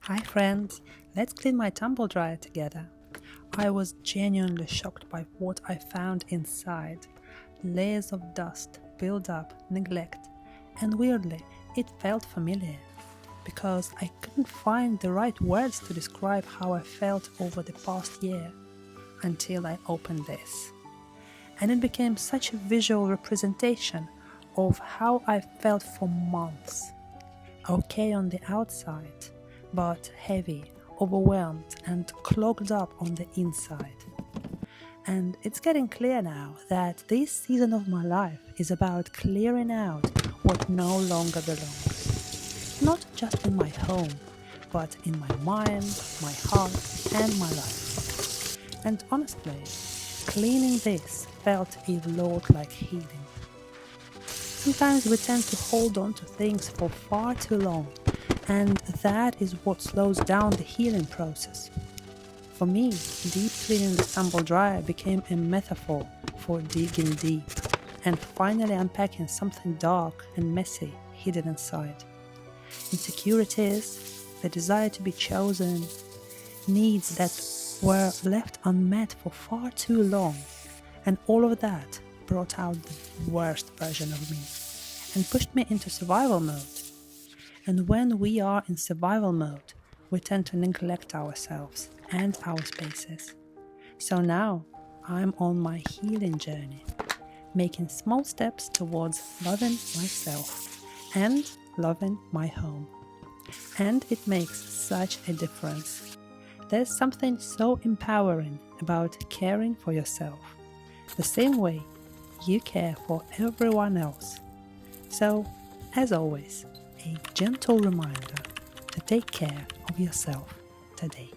Hi friends, let's clean my tumble dryer together. I was genuinely shocked by what I found inside. Layers of dust, build-up, neglect, and weirdly, it felt familiar because I couldn't find the right words to describe how I felt over the past year until I opened this. And it became such a visual representation of how I felt for months. Okay on the outside, but heavy, overwhelmed, and clogged up on the inside. And it's getting clear now that this season of my life is about clearing out what no longer belongs. Not just in my home, but in my mind, my heart, and my life. And honestly, cleaning this felt a lot like healing. Sometimes we tend to hold on to things for far too long, and that is what slows down the healing process. For me, deep cleaning the tumble dryer became a metaphor for digging deep and finally unpacking something dark and messy hidden inside. Insecurities, the desire to be chosen, needs that were left unmet for far too long, and all of that brought out the worst version of me and pushed me into survival mode. And when we are in survival mode, we tend to neglect ourselves and our spaces. So now I'm on my healing journey, making small steps towards loving myself and loving my home. And it makes such a difference. There's something so empowering about caring for yourself, the same way you care for everyone else. So, as always, a gentle reminder to take care of yourself today.